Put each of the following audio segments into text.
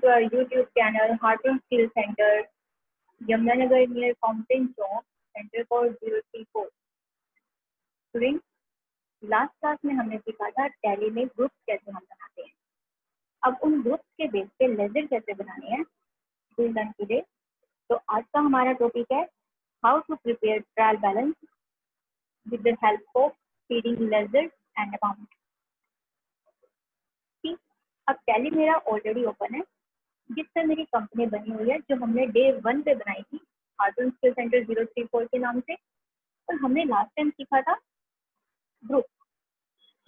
to our YouTube channel, Heartland Skill Center, Yamunanagar near Fountain Chowk, Center code 034. Students, last class में हमने सीखा था tally में groups कैसे हम बनाते हैं। अब उन ग्रुप्स के बेस पे लेजर कैसे बनाने हैं टुडे। तो आज का हमारा टॉपिक है how to prepare trial balance with the help of feeding ledger and amount. ठीक, अब टैली मेरा ऑलरेडी ओपन है, जिससे मेरी कंपनी बनी हुई है जो हमने डे 1 पे बनाई थी, हार्टन स्किल सेंटर 034 के नाम से। और हमने लास्ट टाइम सीखा था ग्रुप।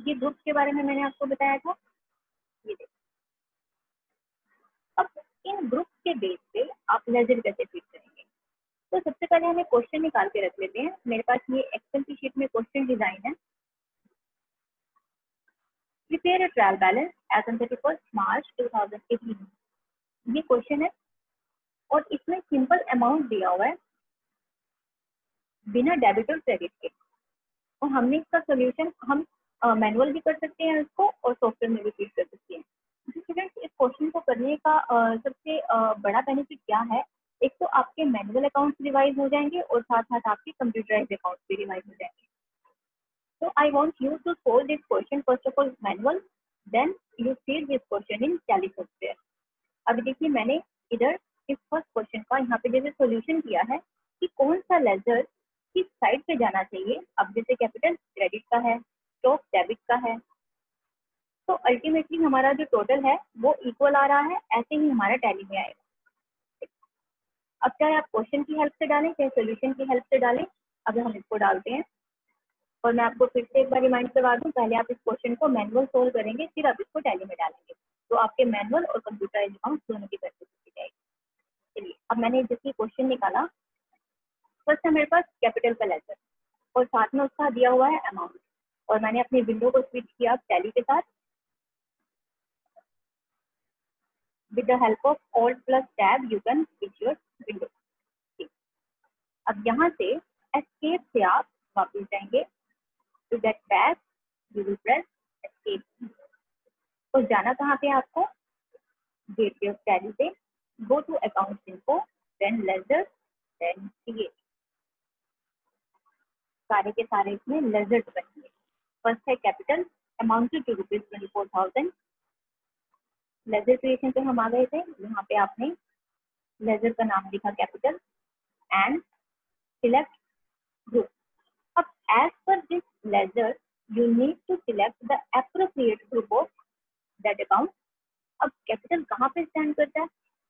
ये ग्रुप के बारे में मैंने आपको बताया था। ये देखो, अब इन ग्रुप के बेस पे आप लेजर कैसे फीड करेंगे। तो सबसे पहले हमें क्वेश्चन निकाल के रख लेते हैं। मेरे पास ये एक्सेल की शीट में क्वेश्चन डिजाइन है। Prepare a trial balance as on 31 March 2018, ये क्वेश्चन है और इसमें सिंपल अमाउंट दिया हुआ है बिना डेबिट और क्रेडिट के। और हमने इसका सोल्यूशन हम मैनुअल भी कर सकते हैं इसको, और सॉफ्टवेयर में भी फीड कर सकते हैं। स्टूडेंट्स, इस क्वेश्चन को करने का सबसे बड़ा बेनिफिट क्या है, एक तो आपके मैनुअल अकाउंट्स रिवाइज हो जाएंगे और साथ साथ आपके कंप्यूटराइज्ड अकाउंट्स भी रिवाइज हो जाएंगे। So I want you to solve this question first of all manual, then you feed this question in Tally software. अभी देखिए, मैंने इधर इस फर्स्ट क्वेश्चन का यहाँ पे जैसे सॉल्यूशन किया है कि कौन सा लेजर किस साइड पे जाना चाहिए। अब जैसे कैपिटल क्रेडिट का है, स्टॉक डेबिट का है, तो अल्टीमेटली हमारा जो टोटल है वो इक्वल आ रहा है। ऐसे ही हमारा टैली में आएगा। अब चाहे आप क्वेश्चन की हेल्प से डालें चाहे सोल्यूशन की हेल्प से डालें, अगर हम इसको डालते हैं, और मैं आपको फिर से एक बार रिमाइंड करवा दूं, पहले आप इस क्वेश्चन को मैनुअल सोल्व करेंगे, फिर आप इसको टैली में डालेंगे, तो आपके मैनुअल और कंप्यूटराइज्ड अकाउंट दोनों की प्रैक्टिस की जाएगी। चलिए, अब मैंने जैसे क्वेश्चन निकाला, फर्स्ट है मेरे पास कैपिटल का लेजर और साथ में उसका दिया हुआ है अमाउंट, और मैंने अपनी विंडो को स्विच किया टैली के साथ। With the help of alt plus tab you can switch your window. अब यहाँ से एस्केप से आप वापस जाएंगे। To get back, you will press escape key. तो जाना कहाँ पे आपको, गेटवे ऑफ टैली से go to account info, then ledger, then create. सारे के सारे इसमें लेजर बनेंगे। फर्स्ट है capital, amounted to ₹24,000। Ledger creation पे हम आ गए थे, यहाँ पे आपने लेजर का नाम लिखा कैपिटल एंड सिलेक्ट ग्रुप। अब as per this ledger you need to select the appropriate group of that account. अब कैपिटल कहाँ पे स्टैंड करता है,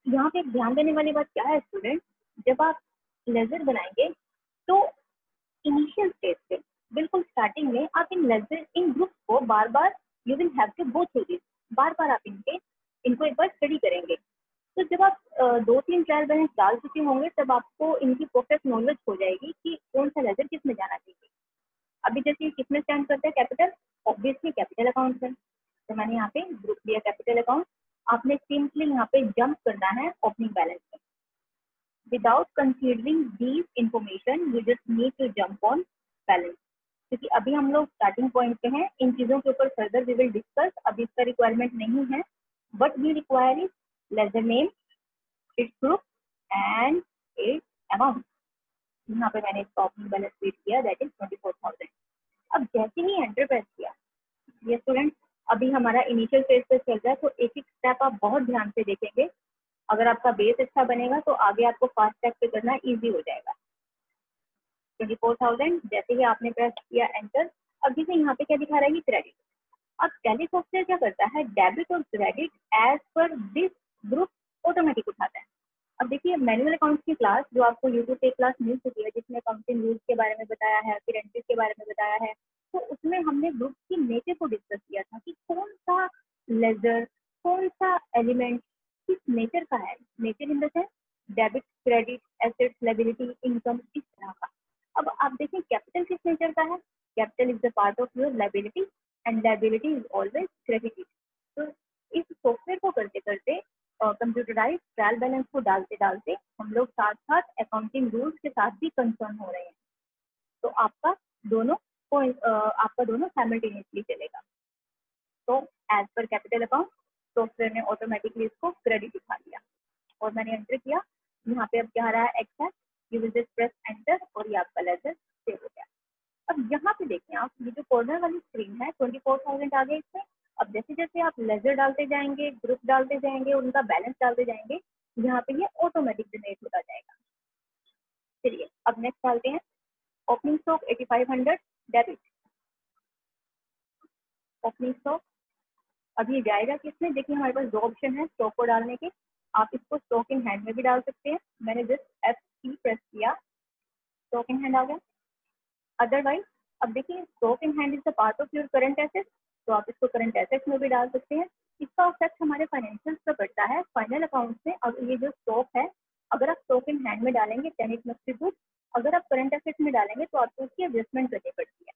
यहाँ पे ध्यान देने वाली बात क्या है स्टूडेंट, जब आप लेजर बनाएंगे तो इनिशियल स्टेज पे बिल्कुल स्टार्टिंग में आप इन ग्रुप्स को बार बार you will have to go through this, बार बार आप इनको एक बार स्टडी करेंगे। तो जब आप 2-3 ट्रायल बैलेंस डाल चुके होंगे तब आपको इनकी परफेक्ट नॉलेज हो जाएगी कि कौन सा लेजर किस में जाना चाहिए। अभी जैसे किसमें स्टैंड करता है कैपिटल, ऑब्वियसली कैपिटल अकाउंट है, तो मैंने यहाँ पे ग्रुप लिया कैपिटल अकाउंट। आपने सिंपली यहाँ पे जंप करना है ओपनिंग बैलेंस में। Without considering these information you just need to jump on balance, क्योंकि अभी हम लोग स्टार्टिंग पॉइंट पे हैं। इन चीजों के ऊपर फर्दर वी विल डिस्कस, अभी इसका रिक्वायरमेंट नहीं है। But we require is ledger name, its group and its amount. यहाँ पे मैंने इसका ओपनिंग बैलेंस रीड किया, दैट इज 24,000। अब जैसे ही एंटर प्रेस किया, ये स्टूडेंट अभी हमारा इनिशियल फेज पे चल रहा है, तो एक एक स्टेप आप बहुत ध्यान से देखेंगे। अगर आपका बेस अच्छा बनेगा तो आगे आपको फास्ट ट्रैक पे करना इजी हो जाएगा। 24,000 जैसे ही आपने प्रेस किया एंटर, अभी से यहाँ पे क्या दिखा रहा है, क्रेडिट। अब टैली सॉफ्टवेयर क्या करता है, डेबिट और credit as per this group automatic उठाता है। अब देखिए, मैनुअल अकाउंट्स की क्लास जो आपको यूट्यूब पे क्लास मिल चुकी है, जिसमें अकाउंटिंग रूल्स के बारे में बताया है, फिर एंट्रीज के बारे में बताया है, तो उसमें हमने ग्रुप की नेचर को डिस्कस किया था कि कौन सा लेजर, कौन सा एलिमेंट किस नेचर का है। Nature in the sense debit, credit, assets, liability, income, इस तरह का। अब आप देखिए कैपिटल किस नेचर का है, capital is the part of your liability and liability is always credited. तो इस सॉफ्टवेयर को करते करते कंप्यूटराइज ट्रायल बैलेंस को डालते डालते हम लोग साथ साथ अकाउंटिंग रूल्स के साथ भी कंसर्न हो रहे हैं, तो आपका दोनों साइमल्टेनियसली चलेगा। तो as per capital account software ने ऑटोमेटिकली इसको क्रेडिट दिखा दिया और मैंने एंटर किया। यहाँ पे अब क्या आ रहा है, एक्स है, you will just press enter और ये आपका लेजर सेव हो गया। अब यहाँ पे देखें आप, ये जो कॉर्नर वाली स्क्रीन है 24,000 आ गए इसमें। अब जैसे जैसे आप लेजर डालते जाएंगे, ग्रुप डालते जाएंगे और उनका बैलेंस डालते जाएंगे, यहाँ पे ये ऑटोमेटिक जनरेट होता जाएगा। चलिए अब नेक्स्ट डालते हैं, opening stock 8500 debit. Opening stock अब ये जाएगा किसमें, देखिए हमारे पास दो ऑप्शन है स्टॉक को डालने के। आप इसको स्टॉक इन हैंड में भी डाल सकते हैं, मैंने जस्ट F3 प्रेस किया, स्टॉक इन हैंड आ गया। अदरवाइज अब देखिए stock in hand is the part of your current assets, तो आप इसको करंट एसेट्स में भी डाल सकते हैं। इसका इफेक्ट हमारे फाइनेंशियल्स पर पड़ता है फाइनल अकाउंट में। अब ये जो स्टॉक है, अगर आप स्टॉक इन हैंड में डालेंगे then it must be good, अगर आप करंट एसेट्स में डालेंगे तो आपको उसकी एडजस्टमेंट करनी पड़ती है।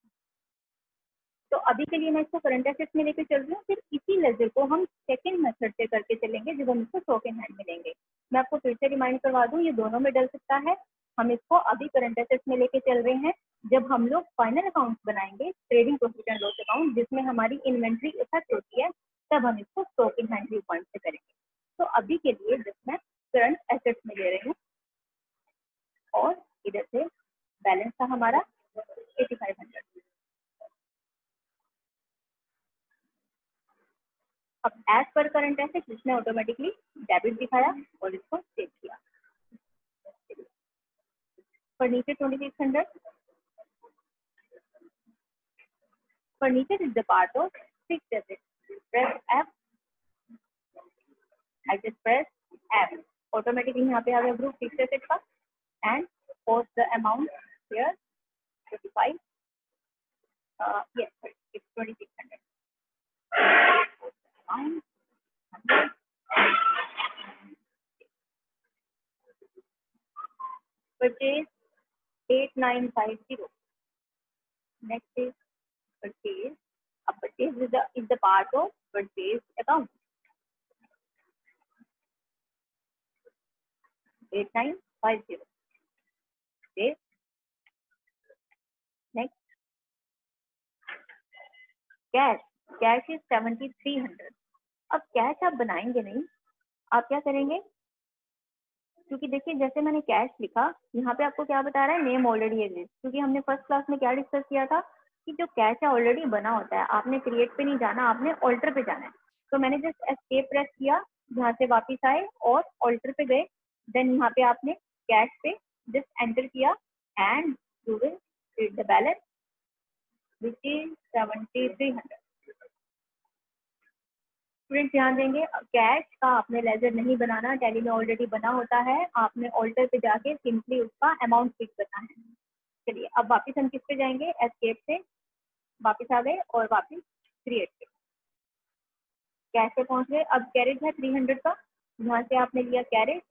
तो अभी के लिए मैं इसको करंट एसेट्स में लेकर चल रही हूँ, फिर इसी लेजर को हम सेकंड मेथड से करके चलेंगे जब हम इसको स्टॉक इन हैंड में लेंगे। मैं आपको फिर से रिमाइंड करवा दूँ, ये दोनों में डल सकता है। हम इसको अभी करंट एसेट्स में लेके चल रहे हैं, जब हम लोग फाइनल अकाउंट बनाएंगे, trading profit and loss account, जिसमें हमारी इन्वेंट्री इफेक्ट होती है, तब हम इसको stock in hand view point से करेंगे। तो अभी के लिए जिसमें करंट एसेट्स में ले रही हूँ और इधर से बैलेंस था हमारा 8500। अब एज पर करंट एसेट इसने ऑटोमेटिकली डेबिट दिखाया और इसको सेव किया। Furniture 2600, furniture is the part of fixed asset. Press F, I just press F, automatically यहाँ पे आ गया ग्रुप फिक्स्ड एसेट का and post the amount here 25, yes it's 2600। Purchase 8950, next is purchase. Purchase is the part of purchase account, 8950। okay, next cash is 7300। अब cash आप बनाएंगे नहीं, आप क्या करेंगे, क्योंकि देखिए जैसे मैंने कैश लिखा, यहाँ पे आपको क्या बता रहा है, नेम ऑलरेडी एग्जिस्ट, क्योंकि हमने फर्स्ट क्लास में क्या डिस्कस किया था कि जो कैश है ऑलरेडी बना होता है, आपने क्रिएट पे नहीं जाना, आपने ऑल्टर पे जाना है। तो मैंने जस्ट एस्केप प्रेस किया, यहाँ से वापिस आए और ऑल्टर पे गए, देन यहाँ पे आपने कैश पे जस्ट एंटर किया and you will read the balance which is 7300। Student ध्यान देंगे, कैश का आपने लेजर नहीं बनाना, टैली में ऑलरेडी बना होता है, आपने ऑल्टर पे जाके सिंपली उसका अमाउंट फिक्स करना है। चलिए अब वापस हम किस पे जाएंगे, एस्केप से वापस आ गए और वापस क्रिएट पे, कैश पे पहुंच गए। अब कैरेज है 300 का, यहाँ से आपने लिया कैरेज।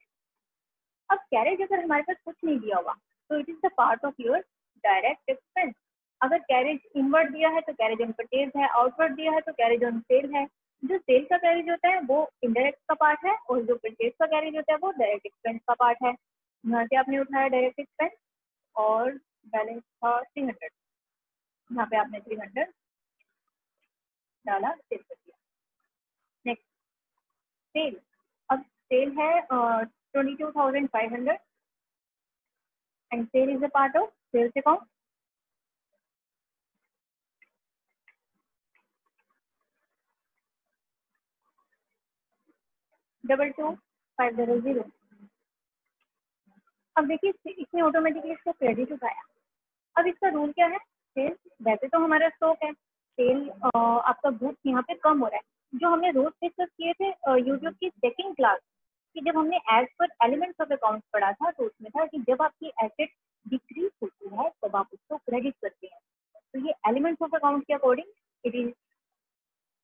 अब कैरेज अगर हमारे पास कुछ नहीं दिया हुआ तो it is the part of your direct expense. अगर कैरेज इनवर्ड दिया है तो कैरेज ऑन परचेज है, आउटवर्ड दिया है तो कैरेज ऑन सेल है। जो सेल का कैरेज होता है वो इनडायरेक्ट का पार्ट है और जो परचेज का कैरेज होता है वो डायरेक्ट एक्सपेंस का पार्ट है। यहाँ से आपने उठाया डायरेक्ट एक्सपेंस और बैलेंस था 300, यहाँ पे आपने 300 डाला, सेल कर दिया। नेक्स्ट सेल, अब सेल है 22,500 and sale is a part of sales account. Double 2500। अब देखिए इसने ऑटोमेटिकली इसको क्रेडिट उठाया। अब इसका रूल क्या है, सेल वैसे तो हमारा स्टॉक है, सेल आपका ग्रुप यहाँ पे कम हो रहा है। जो हमने रोज डिस्कस किए थे यूट्यूब की सेकंड क्लास कि जब हमने as per elements of account पढ़ा था, तो उसमें था कि जब आपकी एसेट डिक्रीज होती है तब आप उसको क्रेडिट करते हैं। तो ये एलिमेंट्स ऑफ अकाउंट के according it is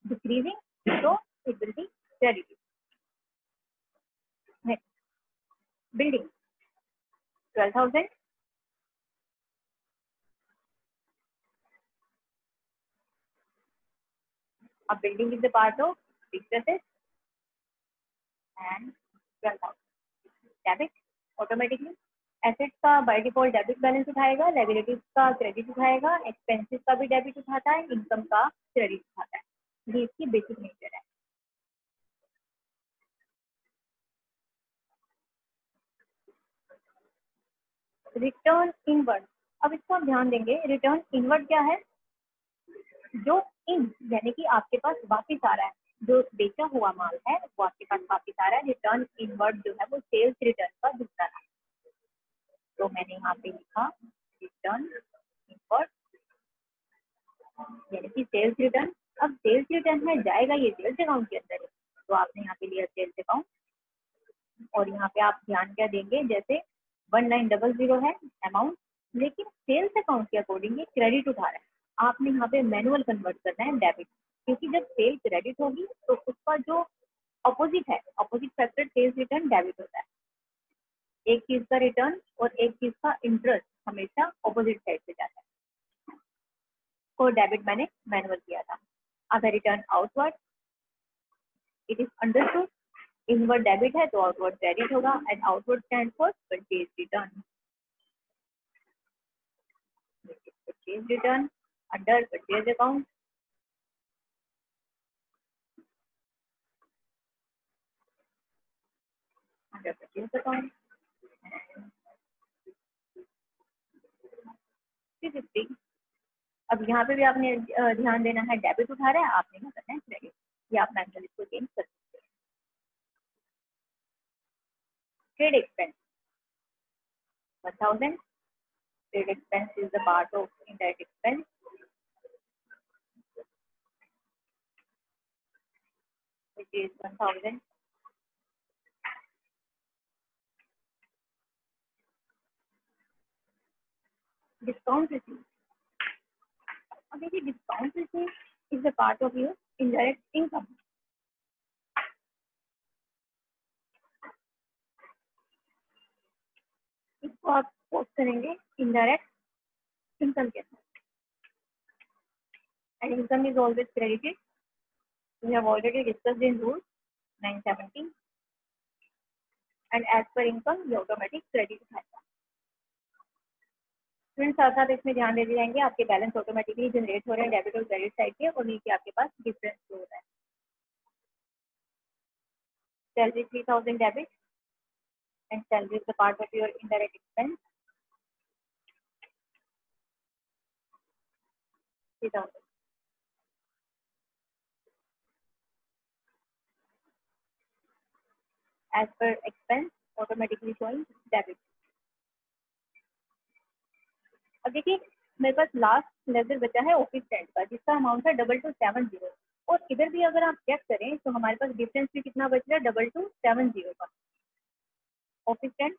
decreasing, so it will be credited. Next, building 12,000. A building is a part of fixed assets and 12,000. Debit automatically. Assets का बाय डिफॉल्ट डेबिट बैलेंस उठाएगा, liabilities का credit उठाएगा, expenses का भी debit उठाता है, income का credit उठाता है। ये इसकी बेसिक नेचर है। रिटर्न इनवर्ड, अब इसको आप ध्यान देंगे, रिटर्न इनवर्ड क्या है, जो इन यानी कि आपके पास वापिस आ रहा है, जो बेचा हुआ माल है वो आपके पास वापिस आ रहा है। रिटर्न इनवर्ड जो है वो सेल्स रिटर्न का दूसरा नाम, तो मैंने यहाँ पे लिखा रिटर्न इनवर्ड यानी कि सेल्स रिटर्न। अब सेल्स रिटर्न में जाएगा ये सेल्स अकाउंट के अंदर है, तो आपने यहाँ पे लिया सेल्स अकाउंट, और यहाँ पे आप ध्यान क्या देंगे, जैसे 1900 है अमाउंट, लेकिन सेल्स अकाउंट के अकॉर्डिंग ये क्रेडिट उठा रहा है, आपने यहाँ पे मैनुअल कन्वर्ट करना है डेबिट, क्योंकि जब सेल क्रेडिट होगी तो उसका जो अपोजिट है, opposite factor sales return debit होता है। एक चीज का रिटर्न और एक चीज का इंटरेस्ट हमेशा अपोजिट साइड से जाता है, को डेबिट मैंने मैनुअल किया था। अगर return outward, it is understood, inward debit है तो आउटवर्ड क्रेडिट होगा, and outward stand for purchase return. Purchase return under purchase account, under purchase account 350। अब यहाँ पे भी आपने ध्यान देना है, डेबिट उठा रहा है, आपने क्या करना है क्रेडिट, या आप मैनुअल इसको चेंज कर सकते हैं। Trade expense 1000, trade expense is the part of indirect expense, which is 1000। Discount receipt, अब देखिए discount receipt is the part of your indirect income, इसको आप पोस्ट करेंगे indirect income के साथ, and income is always credited, we have already discussed in rule 970, and as per income ये automatic credit उठाएगा। Student साथ साथ इसमें ध्यान देते जाएंगे, आपके बैलेंस ऑटोमेटिकली जनरेट हो रहे हैं डेबिट और क्रेडिट साइड के, और नीचे आपके पास डिफरेंस हो रहा है। Salary 3000 debit, and salary is the part of your indirect expense 3000। as per expense automatically showing debit। अब देखिए मेरे पास लास्ट लेजर बचा है ऑफिस रेंट का, जिसका अमाउंट है 2270, और इधर भी अगर आप चेक करें तो हमारे पास डिफरेंस भी कितना बच रहा है 2270 का। Office rent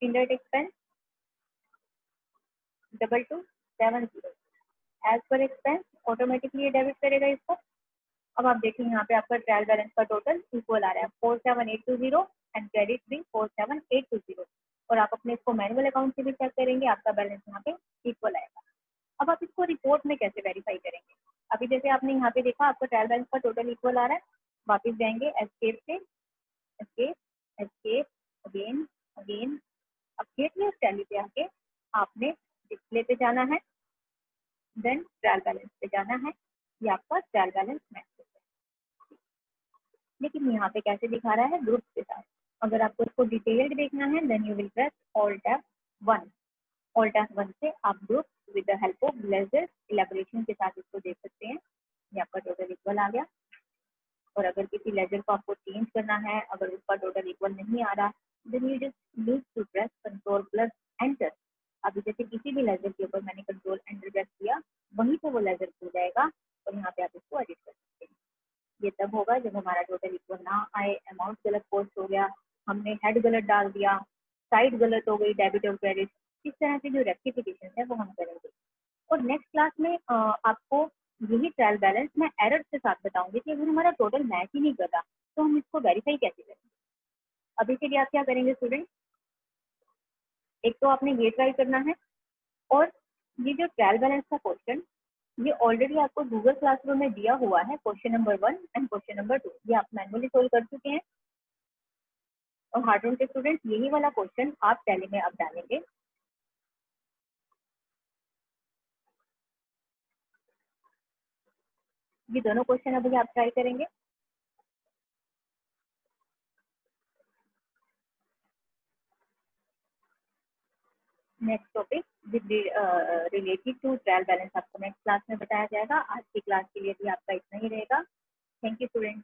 indirect expense 2270, as per expense automatically ये डेबिट करेगा इसको। अब आप देखेंगे यहाँ पे आपका ट्रायल बैलेंस का टोटल इक्वल आ रहा है 47820, एंड क्रेडिट भी 47820, और आप अपने इसको मैनुअल अकाउंट से भी चेक करेंगे, आपका बैलेंस यहाँ पे इक्वल आएगा। अब आप इसको रिपोर्ट में कैसे वेरीफाई करेंगे, अभी जैसे आपने यहाँ पे देखा आपका ट्रायल बैलेंस का टोटल इक्वल आ रहा है, वापस जाएंगे एस्केप से, एस्केप एस्केप अगेन अगेन, अब गेटवे टैली पे आके आपने डिस्प्ले पे जाना है, देन ट्रायल बैलेंस पे जाना है, ये आपका ट्रायल बैलेंस मैसेज है। लेकिन यहाँ पे कैसे दिखा रहा है, ग्रुप के साथ। अगर आपको इसको डिटेल्ड देखना है then you will press Alt F1, Alt F1 से आप group with the help of ledger elaboration के साथ इसको देख सकते हैं। ये आपका टोटल इक्वल आ गया, और अगर किसी लेजर को आपको चेंज करना है, अगर उसका टोटल इक्वल नहीं आ रहा, then you just need to press control plus enter. अभी जैसे किसी भी लेजर के ऊपर मैंने कंट्रोल एंटर प्रेस किया, वहीं पे वो लेजर खुल जाएगा, और यहाँ पे आप इसको एडिट कर सकते हैं। ये तब होगा जब हमारा टोटल इक्वल ना आए, अमाउंट गलत पोस्ट हो गया, हमने हेड गलत डाल दिया, साइड गलत हो गई, डेबिट और क्रेडिट, इस तरह की जो रेक्टिफिकेशन है वो हम करेंगे। और नेक्स्ट क्लास में आपको यही ट्रायल बैलेंस मैं एरर के साथ बताऊंगी कि अगर हमारा टोटल मैच ही नहीं करता तो हम इसको वेरीफाई कैसे करेंगे। अभी के लिए आप क्या करेंगे स्टूडेंट, एक तो आपने ये ट्राई करना है, और ये जो ट्रायल बैलेंस का क्वेश्चन ये ऑलरेडी आपको गूगल क्लासरूम में दिया हुआ है, question number 1 and question number 2 ये आप मैनुअली सोल्व कर चुके हैं। और हार्डवर्क के स्टूडेंट्स यही वाला क्वेश्चन आप टैली में अब डालेंगे। ये दोनों क्वेश्चन अभी आप ट्राई करेंगे। Next topic with related to trial balance आपको नेक्स्ट क्लास में बताया जाएगा। आज की क्लास के लिए भी आपका इतना ही रहेगा। Thank you students.